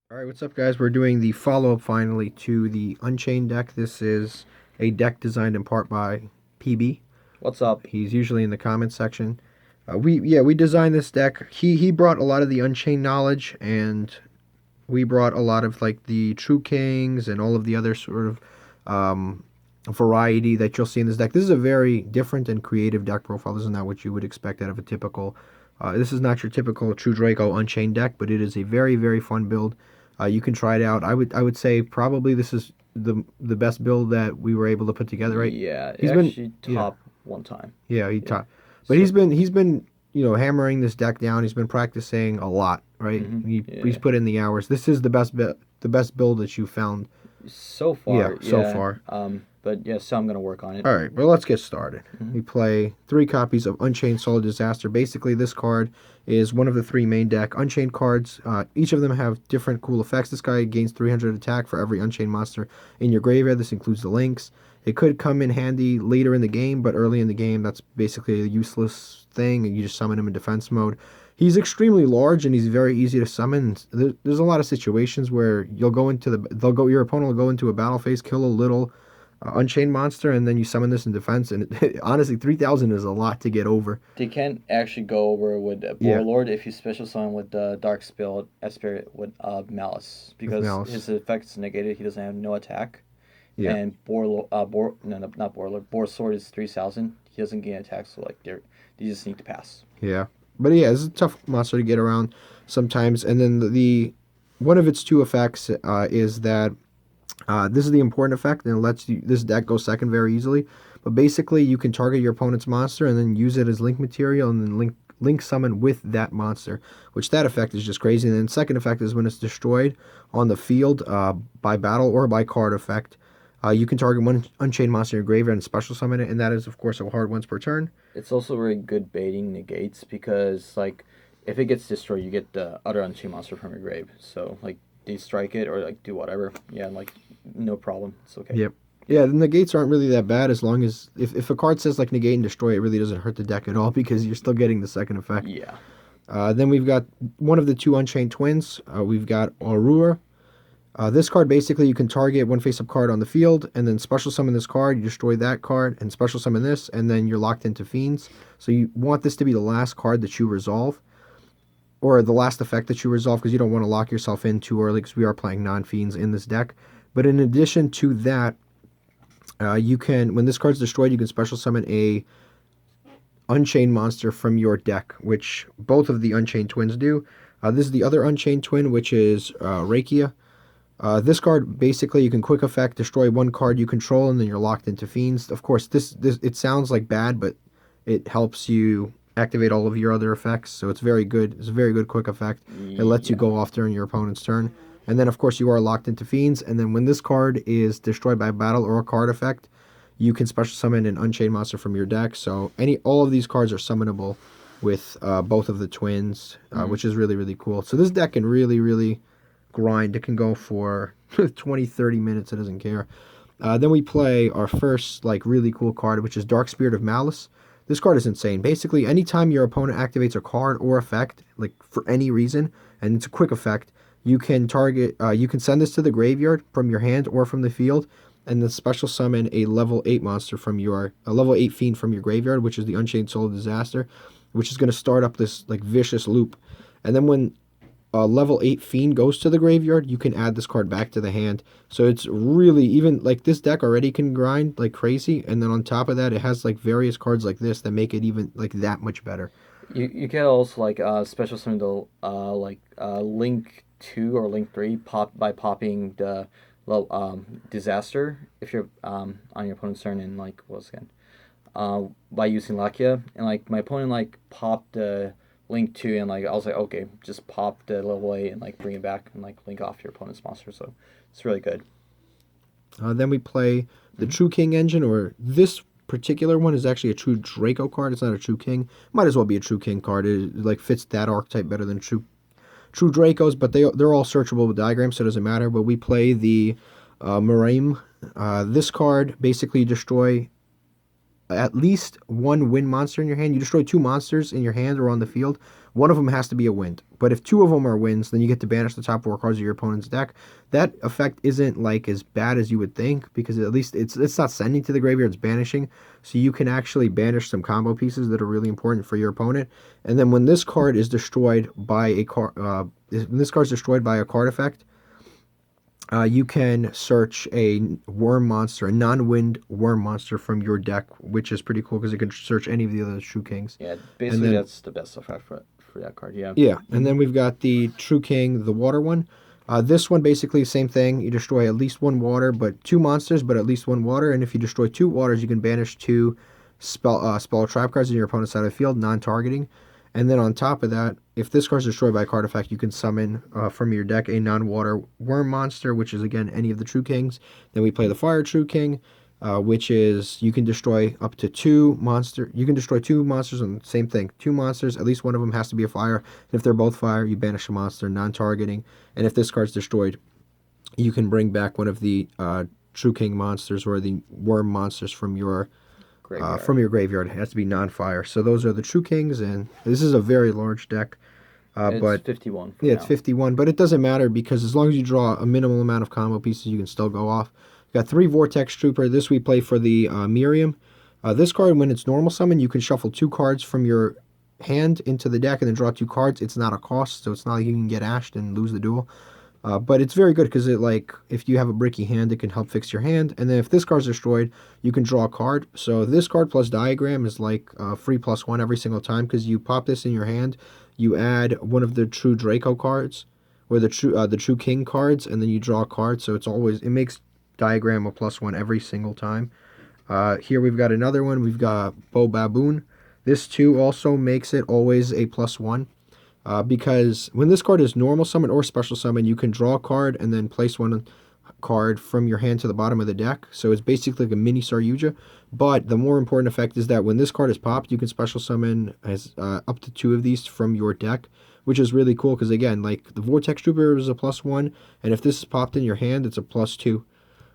All right, what's up, guys? We're doing the follow-up finally to the Unchained deck. This is a deck designed in part by PB. What's up? He's usually in the comments section. We designed this deck. He brought a lot of the Unchained knowledge, and we brought a lot of like the True Kings and all of the other sort of variety that you'll see in this deck. This is a very different and creative deck profile. This is not what you would expect out of a typical. This is not your typical True Draco Unchained deck, but it is a very fun build. You can try it out. I would say probably this is the best build that we were able to put together. Right? Yeah, it He's been actually yeah top one time. he Yeah. taught, but So, he's been hammering this deck down. He's been practicing a lot. Right? He's yeah. put in the hours. This is the best build that you found. So Yeah, far, so yeah. far. But yeah, so I'm gonna work on it. All right, well, let's get started. hmm We play 3 copies of Unchained Solar Disaster. Basically, this card is one of the 3 main deck Unchained cards. Each of them have different cool effects. This guy gains 300 attack for every Unchained monster in your graveyard. This includes the links. It could come in handy later in the game, but early in the game, that's basically a useless thing, and you just summon him in defense mode. He's extremely large and he's very easy to summon. There's a lot of situations where your opponent will go into a battle phase, kill a little Unchained monster, and then you summon this in defense. And honestly, 3,000 is a lot to get over. They can actually go over with Yeah, Warlord if you special summon with Dark Spirit with Malice with because Malice. his effect's negated. He doesn't have no attack, Yeah, and no, not Borlord. Boar Sword is 3,000. He doesn't gain attack, so like they just need to pass. yeah. But yeah, it's a tough monster to get around sometimes. And then the one of its 2 effects is that this is the important effect, and it lets this deck go second very easily. But basically, you can target your opponent's monster and then use it as link material, and then link summon with that monster, which that effect is just crazy. And then second effect is when it's destroyed on the field by battle or by card effect. You can target one Unchained monster in your graveyard and special summon it, and that is, of course, a hard once per turn. It's also very good baiting negates because like if it gets destroyed, you get the other Unchained monster from your grave. So like they strike it or like do whatever. Yeah, like no problem. It's okay. Yep. Yeah, the negates aren't really that bad as long as if a card says like negate and destroy, it really doesn't hurt the deck at all because you're still getting the second effect. Yeah. Then we've got one of the 2 Unchained twins. We've got Aurora. This card basically you can target one face-up card on the field and then special summon this card. You destroy that card and special summon this, and then you're locked into Fiends. So you want this to be the last card that you resolve, or the last effect that you resolve, because you don't want to lock yourself in too early because we are playing non-Fiends in this deck. But in addition to that, you can, when this card's destroyed, you can special summon a Unchained monster from your deck, which both of the Unchained twins do. This is the other Unchained twin, which is Rakia. This card, basically, you can quick effect, destroy one card you control, and then you're locked into Fiends. Of course, this it sounds like bad, but it helps you activate all of your other effects, so it's very good. It's a very good quick effect. It lets you Yeah. go off during your opponent's turn. And then, of course, you are locked into Fiends, and then when this card is destroyed by battle or a card effect, you can special summon an Unchained monster from your deck. So all of these cards are summonable with both of the twins, hmm which is really cool. So this deck can really grind. It can go for 20, 30 minutes. It doesn't care. Then we play our first like really cool card, which is Dark Spirit of Malice. This card is insane. Basically, anytime your opponent activates a card or effect, like for any reason, and it's a quick effect, you can you can send this to the graveyard from your hand or from the field, and then special summon a level 8 fiend from your graveyard, which is the Unchained Soul of Disaster, which is going to start up this like vicious loop. And then when level 8 Fiend goes to the graveyard, you can add this card back to the hand. So it's really, even like this deck already can grind like crazy, and then on top of that, it has like various cards like this that make it even like that much better. You can also like special summon the link 2 or link 3 popping the disaster if you're on your opponent's turn and like what's again by using Lakia, and like my opponent like popped the link 2 and like I was like okay, just pop the level 8 and like bring it back and like link off your opponent's monster, so it's really good. Then we play the hmm True King engine, or this particular one is actually a True Draco card. It's not a True King. Might as well be a True King card. It like fits that archetype better than True Dracos, but they're all searchable with diagrams, so it doesn't matter. But we play the Marame. This card basically destroy at least one wind monster in your hand. You destroy 2 monsters in your hand or on the field. One of them has to be a wind. But if two of them are wins, then you get to banish the top four cards of your opponent's deck. That effect isn't like as bad as you would think because at least it's not sending to the graveyard, it's banishing. So you can actually banish some combo pieces that are really important for your opponent. And then when this card is destroyed by a card, when this card is destroyed by a card effect, you can search a worm monster, a non-wind worm monster from your deck, which is pretty cool because it can search any of the other True Kings. Yeah, basically that's the best effect for that card. Yeah. Yeah, and then we've got the True King, the water one. This one basically same thing. You destroy at least one water, but two monsters, but at least one water. And if you destroy two waters, you can banish two spell trap cards in your opponent's side of the field, non-targeting. And then on top of that, if this card is destroyed by a card effect, you can summon from your deck a non-water worm monster, which is again any of the True Kings. Then we play the Fire True King, which is you can destroy up to two monster. You can destroy two monsters, and same thing, two monsters. At least one of them has to be a fire. And if they're both fire, you banish a monster, non-targeting. And if this card's destroyed, you can bring back one of the True King monsters or the worm monsters from your graveyard. It has to be non-fire. So those are the True Kings, and this is a very large deck. It's 51. Yeah, it's 51, but it doesn't matter because as long as you draw a minimal amount of combo pieces, you can still go off. Got 3 Vortex Trooper. This we play for the Miriam. This card, when it's normal summon, you can shuffle 2 cards from your hand into the deck and then draw 2 cards. It's not a cost, so it's not like you can get ashed and lose the duel. But it's very good because it if you have a bricky hand, it can help fix your hand. And then if this card's destroyed, you can draw a card. So this card plus Diagram is like free +1 every single time because you pop this in your hand. You add one of the true Draco cards or the true King cards, and then you draw a card. So it makes Diagram a +1 every single time. Here we've got another one. We've got Bo Baboon. This too also makes it always a +1. Because when this card is normal summon or special summon, you can draw a card and then place one card from your hand to the bottom of the deck. So it's basically like a mini Yugioh. But the more important effect is that when this card is popped, you can special summon as up to 2 of these from your deck, which is really cool because again, like the Vortex Trooper is a +1, and if this is popped in your hand, it's a +2,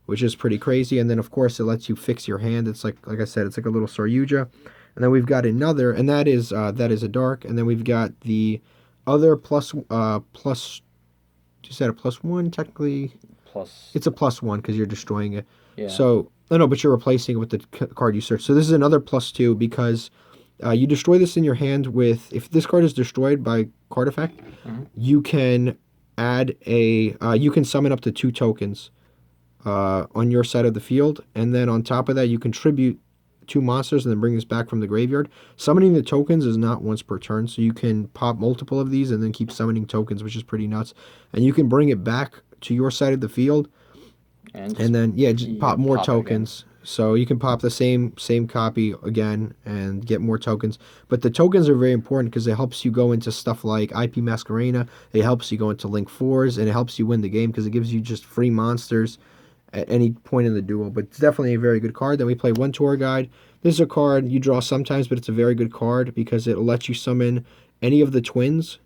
which is pretty crazy. And then of course it lets you fix your hand. It's like I said, it's like a little Yugioh. And then we've got another, and that is a dark. And then we've got the other plus you said a +1 technically. It's a +1 because you're destroying it. Yeah. So no, but you're replacing it with the card you search. So this is another +2 because you destroy this in your hand with, if this card is destroyed by card effect, you can add you can summon up to 2 tokens on your side of the field, and then on top of that you contribute 2 monsters and then bring this back from the graveyard. Summoning the tokens is not once per turn, so you can pop multiple of these and then keep summoning tokens, which is pretty nuts. And you can bring it back to your side of the field, and then just pop more tokens. So you can pop the same copy again and get more tokens. But the tokens are very important because it helps you go into stuff like IP Masquerena. It helps you go into Link 4s, and it helps you win the game because it gives you just free monsters at any point in the duel. But it's definitely a very good card. Then we play 1 Tour Guide. This is a card you draw sometimes, but it's a very good card because it lets you summon any of the twins.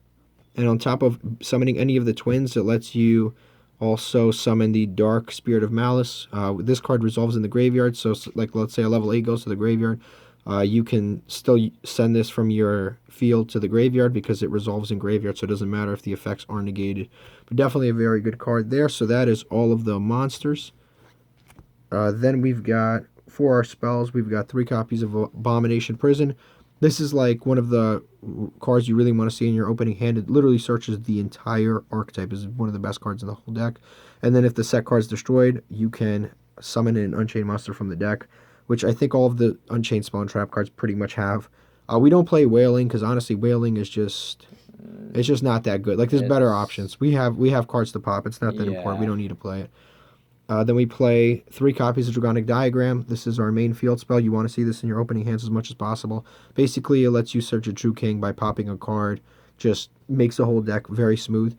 And on top of summoning any of the twins, it lets you also summon the Dark Spirit of Malice. This card resolves in the graveyard, so like let's say a level 8 goes to the graveyard. You can still send this from your field to the graveyard because it resolves in graveyard, so it doesn't matter if the effects are negated. But definitely a very good card there. So that is all of the monsters. Then we've got, for our spells, we've got 3 copies of Abomination Prison. This is like one of the cards you really want to see in your opening hand. It literally searches the entire archetype. It's one of the best cards in the whole deck. And then if the set card is destroyed, you can summon an Unchained monster from the deck, which I think all of the Unchained spell and trap cards pretty much have. We don't play Wailing because honestly, Wailing is just not that good. Like there's better options. We have cards to pop. It's not that important. We don't need to play it. Then we play 3 copies of Dragonic Diagram. This is our main field spell. You want to see this in your opening hands as much as possible. Basically, it lets you search a True King by popping a card. Just makes the whole deck very smooth.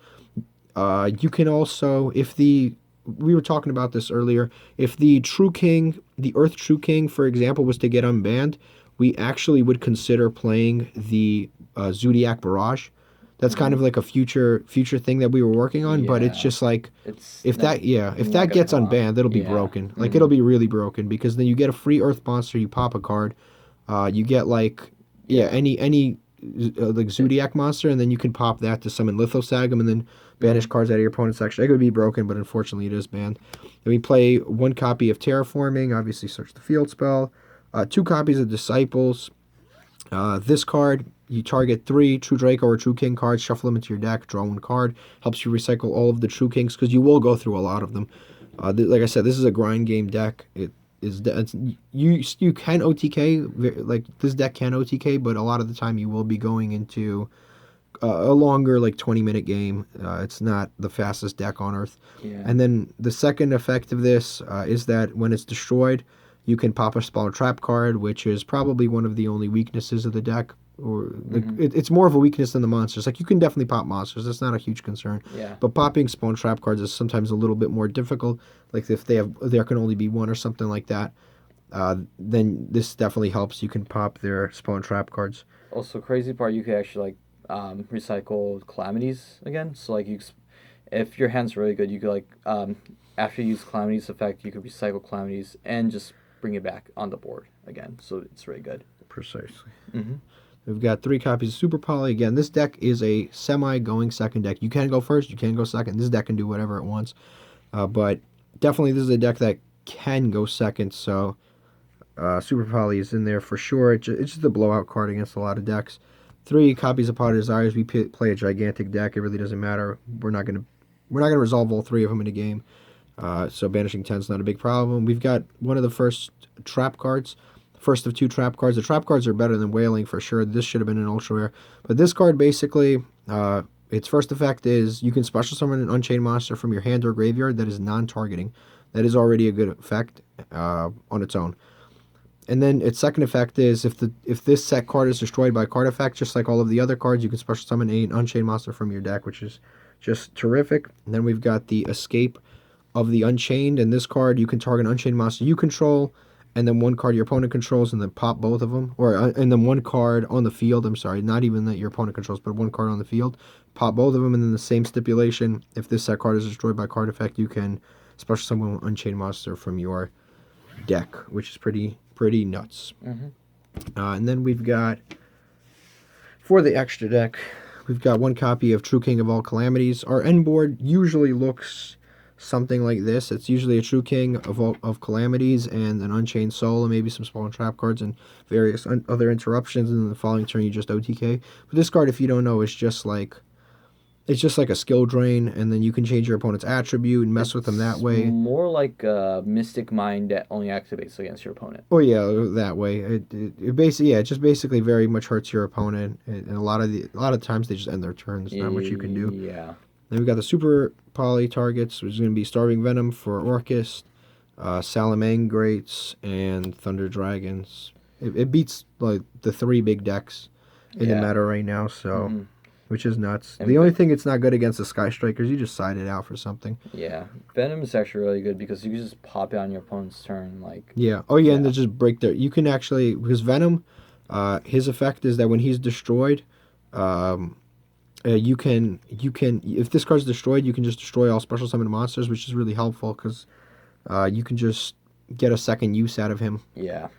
You can also, we were talking about this earlier, if the True King, the Earth True King, for example, was to get unbanned, we actually would consider playing the Zodiac Barrage. That's kind of like a future thing that we were working on, but it's just like if that gets unbanned, it'll be broken. Like it'll be really broken because then you get a free Earth monster, you pop a card, you get like any like Zodiac monster, and then you can pop that to summon Lithosagam, and then banish cards out of your opponent's section. It could be broken, but unfortunately it is banned. Then we play 1 copy of Terraforming, obviously search the field spell. 2 copies of Disciples. This card, you target 3 True Draco or True King cards, shuffle them into your deck, draw 1 card. Helps you recycle all of the True Kings, because you will go through a lot of them. Like I said, this is a grind game deck. You can OTK, like this deck can OTK, but a lot of the time you will be going into a longer, like 20-minute game. It's not the fastest deck on earth. Yeah. And then the second effect of this is that when it's destroyed, you can pop a spell or trap card, which is probably one of the only weaknesses of the deck. Or like, it's more of a weakness than the monsters. Like, you can definitely pop monsters. That's not a huge concern. Yeah. But popping spawn trap cards is sometimes a little bit more difficult. Like if there can only be 1 or something like that, then this definitely helps. You can pop their spawn trap cards. Also, crazy part, you could actually recycle calamities again. So like if your hand's really good, you could after you use calamities effect, you could recycle calamities and just bring it back on the board again. So it's really good. Precisely. Mm-hmm. We've got 3 copies of Super Poly. Again, this deck is a semi-going second deck. You can go first, you can go second. This deck can do whatever it wants. But definitely this is a deck that can go second, so Super Poly is in there for sure. It's just a blowout card against a lot of decks. 3 copies of Pot of Desires. We play a gigantic deck. It really doesn't matter. We're not gonna resolve all 3 of them in a game. So banishing 10 is not a big problem. We've got one of the first trap cards. First of 2 trap cards. The trap cards are better than Wailing for sure. This should have been an ultra rare. But this card basically, its first effect is you can special summon an Unchained monster from your hand or graveyard that is non-targeting. That is already a good effect on its own. And then its second effect is if this set card is destroyed by a card effect, just like all of the other cards, you can special summon an Unchained monster from your deck, which is just terrific. And then we've got the Escape of the Unchained. And this card, you can target an Unchained monster you control, and then 1 card your opponent controls, and then pop both of them. And then 1 card on the field, I'm sorry, not even that your opponent controls, but 1 card on the field. Pop both of them, and then the same stipulation, if this set card is destroyed by card effect, you can special summon an Unchained monster from your deck, which is pretty nuts. Mm-hmm. And then we've got, for the extra deck, we've got 1 copy of True King of all Calamities. Our end board usually looks something like this. It's usually a True King of Calamities and an Unchained Soul and maybe some spawn trap cards and various other interruptions, and then the following turn you just OTK. But this card, if you don't know, is just like a skill drain, and then you can change your opponent's attribute and mess with them that way. More like a Mystic Mind that only activates against your opponent. Oh yeah, that way. It basically, it just basically very much hurts your opponent, and a lot of times they just end their turn. There's not much you can do. Yeah. Then we got the Super Poly targets, which is going to be Starving Venom for Orcust, Salamangrates, and Thunder Dragons. It beats like the 3 big decks in the meta right now, so which is nuts. And the only thing it's not good against the Sky Strikers, you just side it out for something. Yeah, Venom is actually really good because you can just pop it on your opponent's turn, like. Yeah. Oh yeah, and they just break their. You can actually, because Venom, his effect is that when he's destroyed, you can if this card's destroyed, you can just destroy all special summon monsters, which is really helpful because you can just get a second use out of him. Yeah.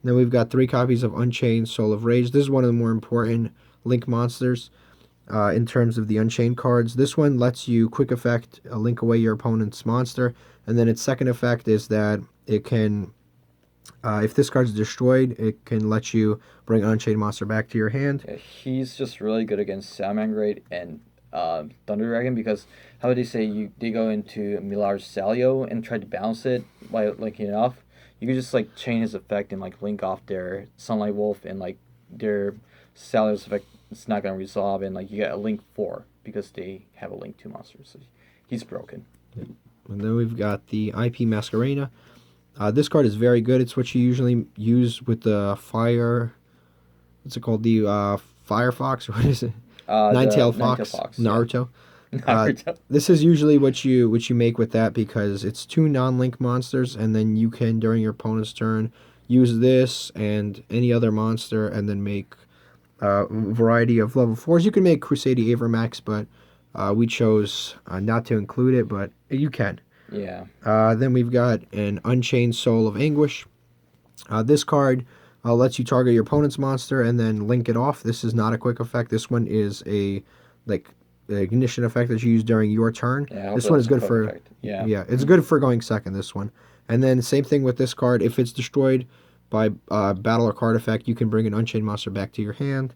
Then we've got 3 copies of Unchained Soul of Rage. This is one of the more important Link monsters in terms of the Unchained cards. This one lets you quick effect link away your opponent's monster, and then its second effect is that it can, if this card's destroyed, it can let you bring an Unchained monster back to your hand. Yeah, he's just really good against Salamangrate and Thunder Dragon because how would they say they go into Millar's Salio and try to bounce it by linking it off. You could just like chain his effect and like link off their Sunlight Wolf and like their Salio's effect. It's not gonna resolve, and like you get a link 4 because they have a link 2 monster. So he's broken. And then we've got the IP Masquerena. This card is very good. It's what you usually use with the fire. What's it called? The Firefox, or what is it? Nine-tailed Fox. Naruto. Yeah. Naruto. This is usually what you make with that because it's 2 non-link monsters, and then you can during your opponent's turn use this and any other monster, and then make a variety of level 4s. You can make Crusadia Avermax, but we chose not to include it, but you can. Yeah. Then we've got an Unchained Soul of Anguish. This card, Lets you target your opponent's monster and then link it off. This is not a quick effect. This one is a like the ignition effect that you use during your turn. Yeah, I hope This one that's is a good quick for effect. Yeah. yeah, it's good for going second. This one, and then same thing with this card. If it's destroyed by battle or card effect, you can bring an Unchained monster back to your hand.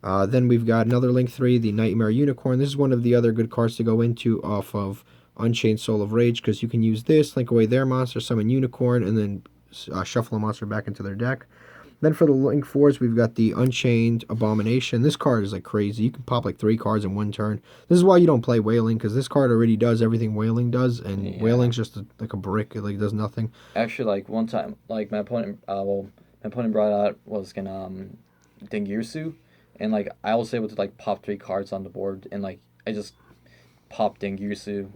Then we've got another Link 3, the Nightmare Unicorn. This is one of the other good cards to go into off of Unchained Soul of Rage because you can use this, link away their monster, summon Unicorn, and then shuffle a monster back into their deck. Then for the Link 4s, we've got the Unchained Abomination. This card is like crazy. You can pop like 3 cards in one turn. This is why you don't play Wailing, because this card already does everything Wailing does, and Yeah. Wailing's just like a brick. It like does nothing. Actually, like one time, like my opponent, my opponent brought out was gonna Dengirsu, and like I was able to like pop 3 cards on the board, and like I just popped Dengirsu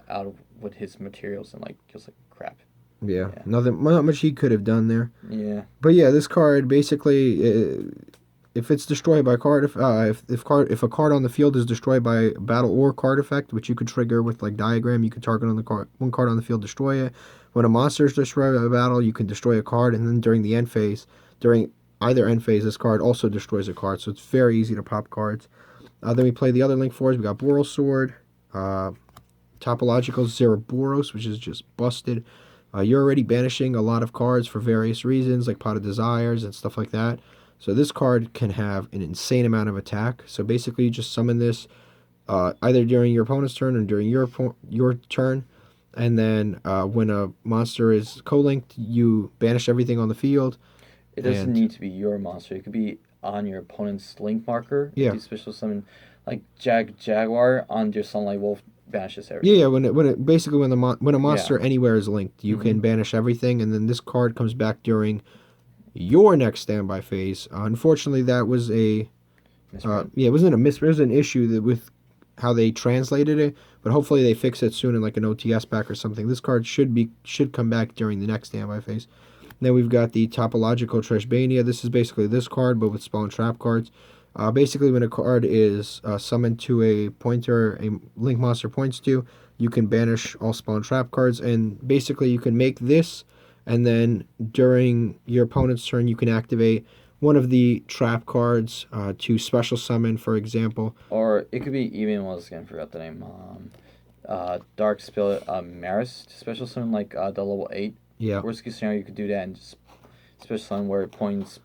out with his materials, and like just like crap. Yeah, Yeah. nothing, not much he could have done there. Yeah. But yeah, this card basically, if it's destroyed by card, if a card on the field is destroyed by battle or card effect, which you could trigger with like diagram, you could target on the card, one card on the field, destroy it. When a monster is destroyed by battle, you can destroy a card, and then during the end phase, during either end phase, this card also destroys a card. So it's very easy to pop cards. Then we play the other Link 4s. We got Boral Sword, Topological Zeroboros, which is just busted. You're already banishing a lot of cards for various reasons, like Pot of Desires and stuff like that. So this card can have an insane amount of attack. So basically, you just summon this either during your opponent's turn or during your turn. And then when a monster is co-linked, you banish everything on the field. It doesn't need to be your monster. It could be on your opponent's link marker. Yeah. Do special summon like Jaguar on your Sunlight Wolf banishes everything. Yeah. When a monster anywhere is linked, you can banish everything, and then this card comes back during your next standby phase. Unfortunately, that was a it wasn't a it was an issue that with how they translated it, but hopefully they fix it soon in like an OTS pack or something. This card should come back during the next standby phase. Then we've got the Topological Trashbania. This is basically this card, but with spawn trap cards. Basically, when a card is summoned to a pointer, a Link monster points to, you can banish all spawn trap cards, and basically you can make this, and then during your opponent's turn, you can activate one of the trap cards to special summon, for example. Or it could be even, once again, forgot the name, Dark Spirit Maris to special summon like the level 8. Yeah. Worst case scenario, you could do that and just special summon where it points,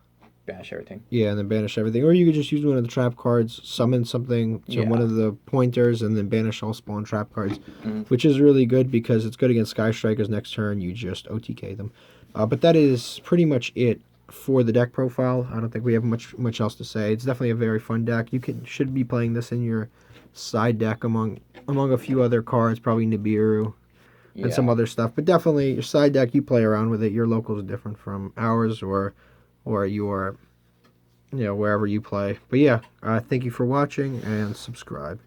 banish everything. Yeah, and then banish everything. Or you could just use one of the trap cards, summon something to one of the pointers, and then banish all spawn trap cards, which is really good because it's good against Sky Strikers. Next turn, you just OTK them. But that is pretty much it for the deck profile. I don't think we have much else to say. It's definitely a very fun deck. You should be playing this in your side deck among a few other cards, probably Nibiru and some other stuff. But definitely your side deck, you play around with it. Your locals are different from ours or your wherever you play. But yeah, thank you for watching and subscribe.